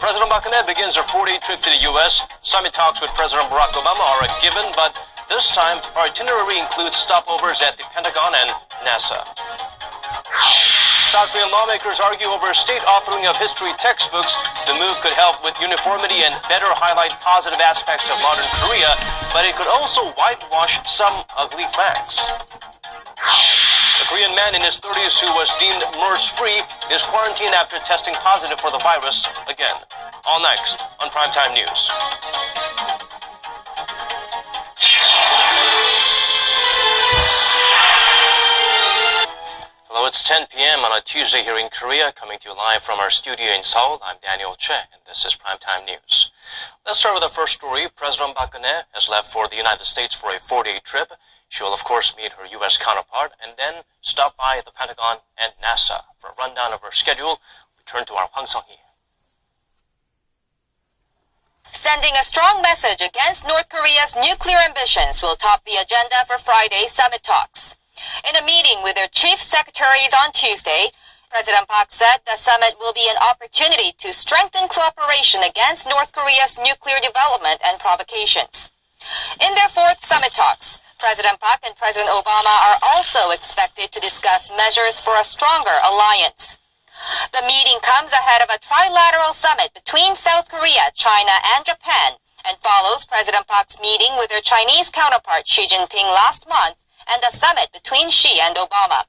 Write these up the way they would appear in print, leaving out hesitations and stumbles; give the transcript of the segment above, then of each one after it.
President Park Geun-hye begins her 4-day trip to the U.S. Summit talks with President Barack Obama are a given, but this time her itinerary includes stopovers at the Pentagon and NASA. South Korean lawmakers argue over state authoring of history textbooks. The move could help with uniformity and better highlight positive aspects of modern Korea, but it could also whitewash some ugly facts. A Korean man in his 30s who was deemed MERS-free is quarantined after testing positive for the virus again. All next on Primetime News. Hello, it's 10 p.m. on a Tuesday here in Korea, coming to you live from our studio in Seoul. I'm Daniel Che, and this is Primetime News. Let's start with the first story. President Park Geun-hye has left for the United States for a 4-day trip. She will, of course, meet her U.S. counterpart and then stop by the Pentagon and NASA. For a rundown of her schedule, we turn to our Hwang Sung-hee. Sending a strong message against North Korea's nuclear ambitions will top the agenda for Friday's summit talks. In a meeting with their chief secretaries on Tuesday, President Park said the summit will be an opportunity to strengthen cooperation against North Korea's nuclear development and provocations. In their fourth summit talks, President Park and President Obama are also expected to discuss measures for a stronger alliance. The meeting comes ahead of a trilateral summit between South Korea, China, and Japan, and follows President Park's meeting with their Chinese counterpart Xi Jinping last month and the summit between Xi and Obama.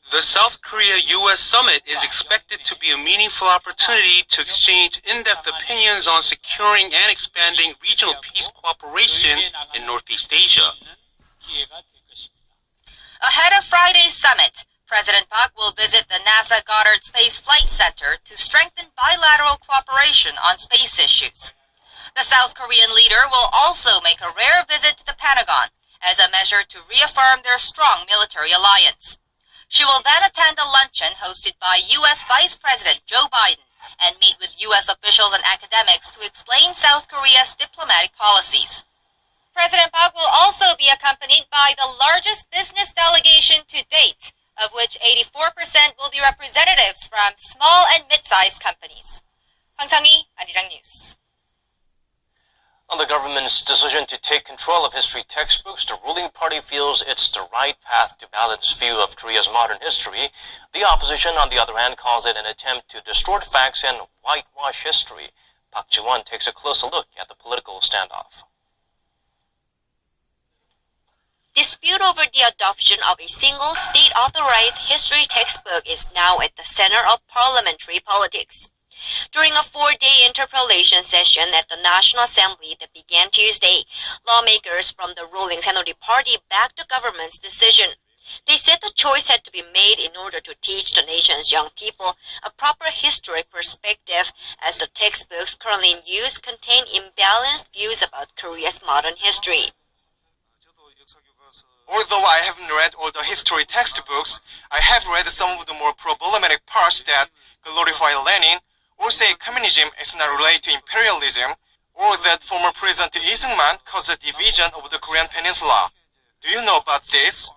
The South Korea-U.S. summit is expected to be a meaningful opportunity to exchange in-depth opinions on securing and expanding regional peace cooperation in Northeast Asia. Ahead of Friday's summit, President Park will visit the NASA Goddard Space Flight Center to strengthen bilateral cooperation on space issues. The South Korean leader will also make a rare visit to the Pentagon as a measure to reaffirm their strong military alliance. She will then attend a luncheon hosted by U.S. Vice President Joe Biden and meet with U.S. officials and academics to explain South Korea's diplomatic policies. President Park will also be accompanied by the largest business delegation to date, of which 84% will be representatives from small and mid-sized companies. Hwang Sung-hee, Arirang News. On the government's decision to take control of history textbooks, the ruling party feels it's the right path to balance view of Korea's modern history. The opposition, on the other hand, calls it an attempt to distort facts and whitewash history. Park Ji-won takes a closer look at the political standoff. Dispute over the adoption of a single state-authorized history textbook is now at the center of parliamentary politics. During a 4-day interpellation session at the National Assembly that began Tuesday, lawmakers from the ruling Saenuri Party backed the government's decision. They said the choice had to be made in order to teach the nation's young people a proper historic perspective, as the textbooks currently in use contain imbalanced views about Korea's modern history. Although I haven't read all the history textbooks, I have read some of the more problematic parts that glorify Lenin, or say communism is not related to imperialism, or that former President Lee Seung-man caused a division of the Korean peninsula. Do you know about this?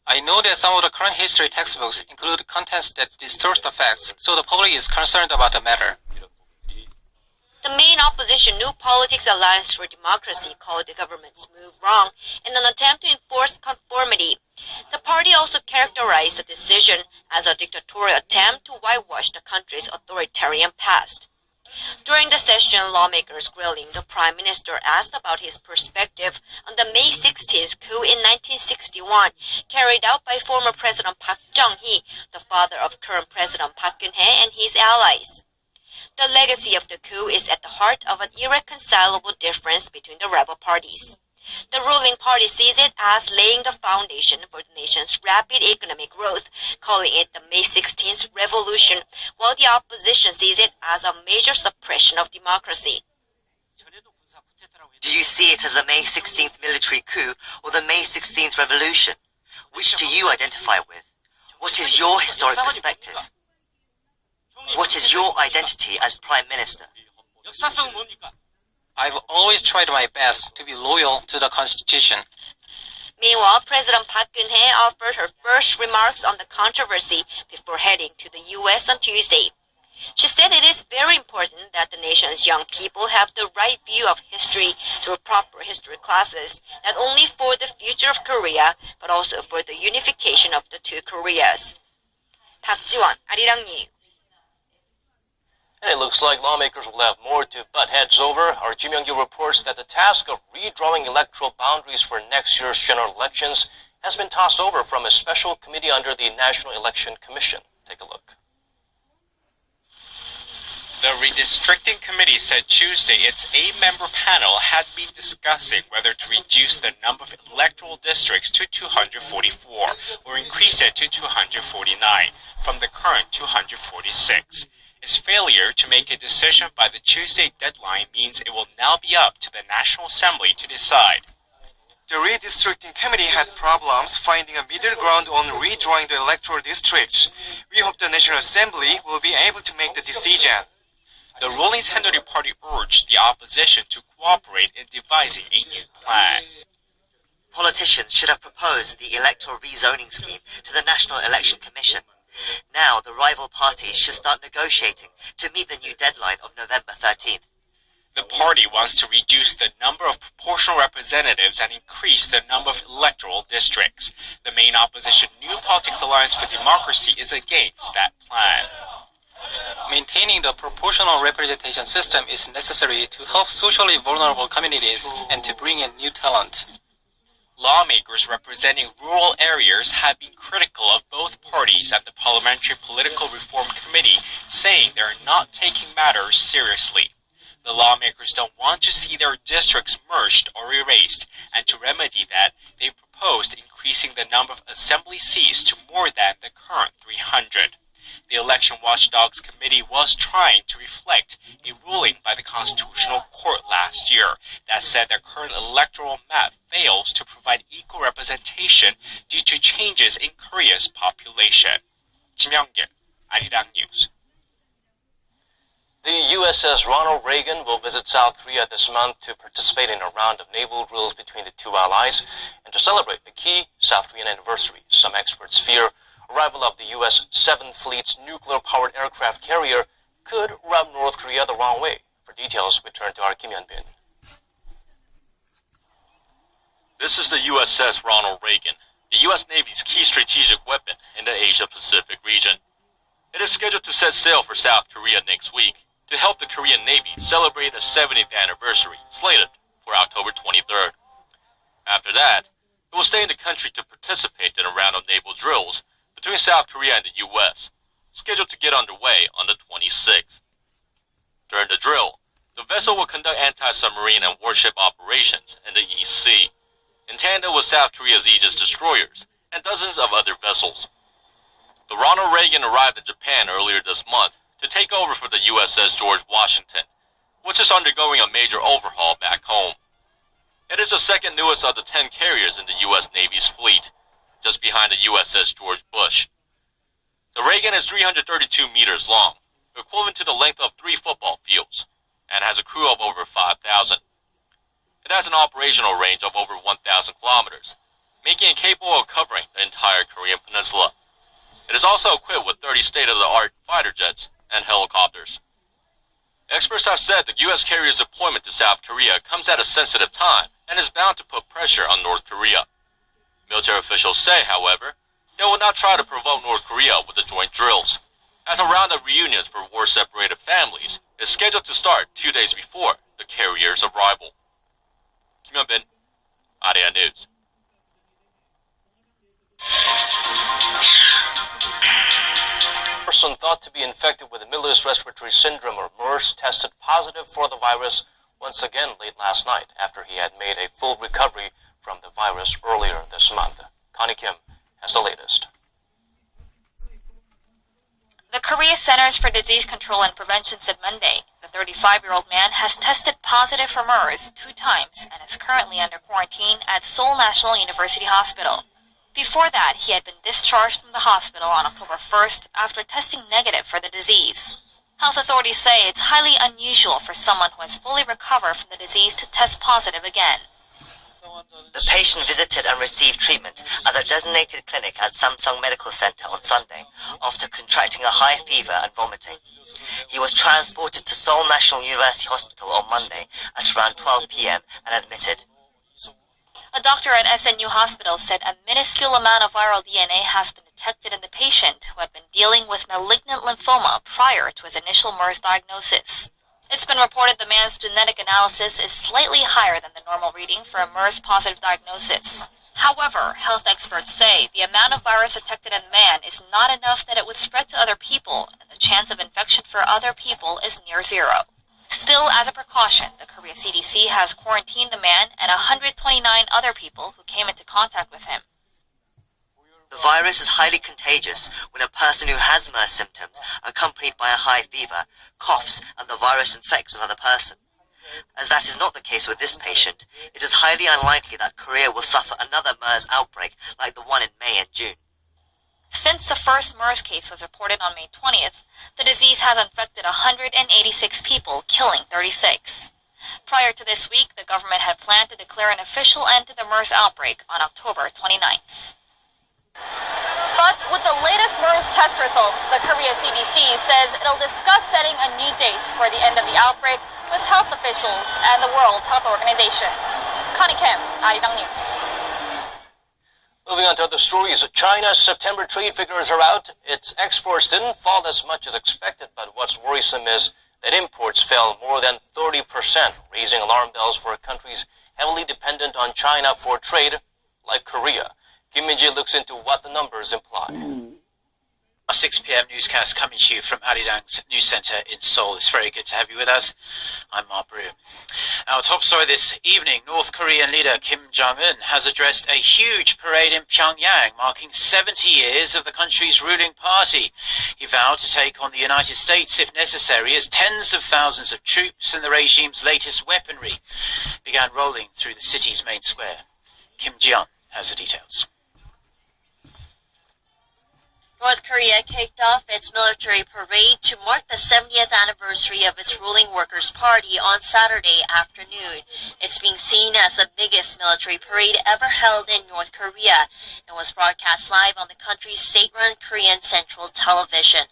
I know that some of the current history textbooks include contents that distort the facts, so the public is concerned about the matter. The main opposition New Politics Alliance for Democracy called the government's move wrong in an attempt to enforce conformity. The party also characterized the decision as a dictatorial attempt to whitewash the country's authoritarian past. During the session, lawmakers grilling the Prime Minister asked about his perspective on the May 16th coup in 1961 carried out by former President Park Chung-hee, the father of current President Park Geun-hye and his allies. The legacy of the coup is at the heart of an irreconcilable difference between the rebel parties. The ruling party sees it as laying the foundation for the nation's rapid economic growth, calling it the May 16th revolution, while the opposition sees it as a major suppression of democracy. Do you see it as the May 16th military coup or the May 16th revolution? Which do you identify with? What is your historic perspective? What is your identity as Prime Minister? I've always tried my best to be loyal to the Constitution. Meanwhile, President Park Geun-hye offered her first remarks on the controversy before heading to the U.S. on Tuesday. She said it is very important that the nation's young people have the right view of history through proper history classes, not only for the future of Korea, but also for the unification of the two Koreas. 박지원, 아리랑 뉴스. And it looks like lawmakers will have more to butt heads over. Our Kim Young-gil reports that the task of redrawing electoral boundaries for next year's general elections has been tossed over from a special committee under the National Election Commission. Take a look. The Redistricting Committee said Tuesday its 8-member panel had been discussing whether to reduce the number of electoral districts to 244 or increase it to 249 from the current 246. Its failure to make a decision by the Tuesday deadline means it will now be up to the National Assembly to decide. The Redistricting Committee had problems finding a middle ground on redrawing the electoral districts. We hope the National Assembly will be able to make the decision. The ruling Saenuri Party urged the opposition to cooperate in devising a new plan. Politicians should have proposed the electoral rezoning scheme to the National Election Commission. Now the rival parties should start negotiating to meet the new deadline of November 13th. The party wants to reduce the number of proportional representatives and increase the number of electoral districts. The main opposition New Politics Alliance for Democracy is against that plan. Maintaining the proportional representation system is necessary to help socially vulnerable communities and to bring in new talent. Lawmakers representing rural areas have been critical of both parties at the Parliamentary Political Reform Committee, saying they are not taking matters seriously. The lawmakers don't want to see their districts merged or erased, and to remedy that, they proposed increasing the number of assembly seats to more than the current 300. The Election Watchdogs Committee was trying to reflect a ruling by the Constitutional Court last year that said their current electoral map fails to provide equal representation due to changes in Korea's population. Kim Young-gil, Arirang News. The USS Ronald Reagan will visit South Korea this month to participate in a round of naval drills between the two allies and to celebrate the key South Korean anniversary. Some experts fear arrival of the U.S. 7th Fleet's nuclear-powered aircraft carrier could rub North Korea the wrong way. For details, we turn to our Kim Hyun-bin. This is the USS Ronald Reagan, the U.S. Navy's key strategic weapon in the Asia-Pacific region. It is scheduled to set sail for South Korea next week to help the Korean Navy celebrate the 70th anniversary, slated for October 23rd. After that, it will stay in the country to participate in a round of naval drills between South Korea and the U.S., scheduled to get underway on the 26th. During the drill, the vessel will conduct anti-submarine and warship operations in the East Sea, in tandem with South Korea's Aegis destroyers and dozens of other vessels. The Ronald Reagan arrived in Japan earlier this month to take over for the USS George Washington, which is undergoing a major overhaul back home. It is the second newest of the 10 carriers in the U.S. Navy's fleet, just behind the USS George Bush. The Reagan is 332 meters long, equivalent to the length of 3 football fields, and has a crew of over 5,000. It has an operational range of over 1,000 kilometers, making it capable of covering the entire Korean peninsula. It is also equipped with 30 state-of-the-art fighter jets and helicopters. Experts have said the U.S. carrier's deployment to South Korea comes at a sensitive time and is bound to put pressure on North Korea. Military officials say, however, they will not try to provoke North Korea with the joint drills, as a round of reunions for war-separated families is scheduled to start 2 days before the carrier's arrival. Kim Hyun-bin, Arirang News. A person thought to be infected with the Middle East Respiratory Syndrome or MERS tested positive for the virus once again late last night after he had made a full recovery from the virus earlier this month. Connie Kim has the latest. The Korea Centers for Disease Control and Prevention said Monday the 35-year-old man has tested positive for MERS 2 times and is currently under quarantine at Seoul National University Hospital. Before that, he had been discharged from the hospital on October 1st after testing negative for the disease. Health authorities say it's highly unusual for someone who has fully recovered from the disease to test positive again. The patient visited and received treatment at the designated clinic at Samsung Medical Center on Sunday after contracting a high fever and vomiting. He was transported to Seoul National University Hospital on Monday at around 12 p.m. and admitted. A doctor at SNU Hospital said a minuscule amount of viral DNA has been detected in the patient who had been dealing with malignant lymphoma prior to his initial MERS diagnosis. It's been reported the man's genetic analysis is slightly higher than the normal reading for a MERS-positive diagnosis. However, health experts say the amount of virus detected in the man is not enough that it would spread to other people, and the chance of infection for other people is near zero. Still, as a precaution, the Korea CDC has quarantined the man and 129 other people who came into contact with him. The virus is highly contagious when a person who has MERS symptoms, accompanied by a high fever, coughs, and the virus infects another person. As that is not the case with this patient, it is highly unlikely that Korea will suffer another MERS outbreak like the one in May and June. Since the first MERS case was reported on May 20th, the disease has infected 186 people, killing 36. Prior to this week, the government had planned to declare an official end to the MERS outbreak on October 29th. But with the latest MERS test results, the Korea CDC says it'll discuss setting a new date for the end of the outbreak with health officials and the World Health Organization. Connie Kim, Arirang News. Moving on to other stories, China's September trade figures are out. Its exports didn't fall as much as expected, but what's worrisome is that imports fell more than 30%, raising alarm bells for countries heavily dependent on China for trade, like Korea. Kim Min-ji looks into what the numbers imply. Our 6 p.m. newscast coming to you from Arirang's News Center in Seoul. It's very good to have you with us. I'm Mark Broom. Our top story this evening, North Korean leader Kim Jong-un has addressed a huge parade in Pyongyang, marking 70 years of the country's ruling party. He vowed to take on the United States if necessary, as tens of thousands of troops and the regime's latest weaponry began rolling through the city's main square. Kim Ji-yeon has the details. North Korea kicked off its military parade to mark the 70th anniversary of its ruling Workers' Party on Saturday afternoon. It's being seen as the biggest military parade ever held in North Korea and was broadcast live on the country's state-run Korean Central Television.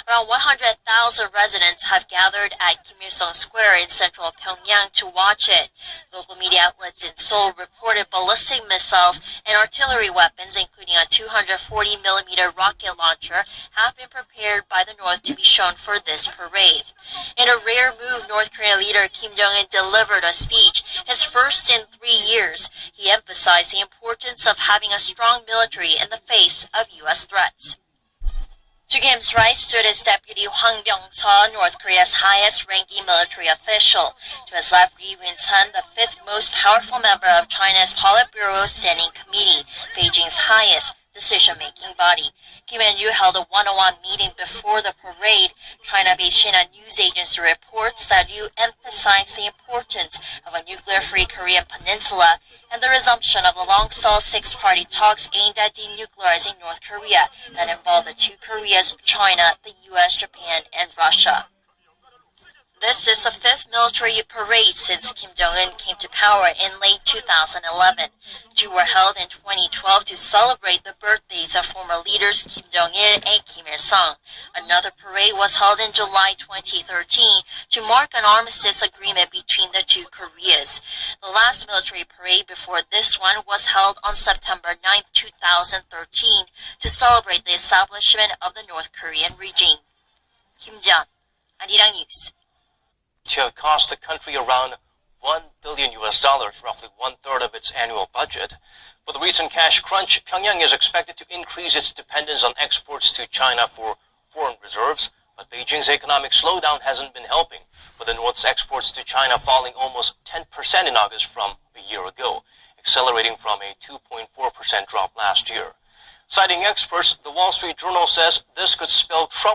Around 100,000 residents have gathered at Kim Il-sung Square in central Pyongyang to watch it. Local media outlets in Seoul reported ballistic missiles and artillery weapons, including a 240mm rocket launcher, have been prepared by the North to be shown for this parade. In a rare move, North Korean leader Kim Jong-un delivered a speech, his first in 3 years. He emphasized the importance of having a strong military in the face of U.S. threats. To Kim's right stood his deputy Hwang Byung-seol, North Korea's highest-ranking military official. To his left, Ri Win-sun, the fifth most powerful member of China's Politburo Standing Committee, Beijing's highest decision-making body. Kim and Yu held a one-on-one meeting before the parade. China-based Shinhan news agency reports that Yu emphasized the importance of a nuclear-free Korean peninsula and the resumption of the long-stalled six-party talks aimed at denuclearizing North Korea that involved the two Koreas, China, the U.S., Japan, and Russia. This is the fifth military parade since Kim Jong-un came to power in late 2011. Two were held in 2012 to celebrate the birthdays of former leaders Kim Jong-il and Kim Il-sung. Another parade was held in July 2013 to mark an armistice agreement between the two Koreas. The last military parade before this one was held on September 9, 2013 to celebrate the establishment of the North Korean regime. Kim Ji-yeon, Arirang News. To have cost the country around $1 billion, roughly one-third of its annual budget. With the recent cash crunch, Pyongyang is expected to increase its dependence on exports to China for foreign reserves, but Beijing's economic slowdown hasn't been helping, with the North's exports to China falling almost 10% in August from a year ago, accelerating from a 2.4% drop last year. Citing experts, the Wall Street Journal says this could spell trouble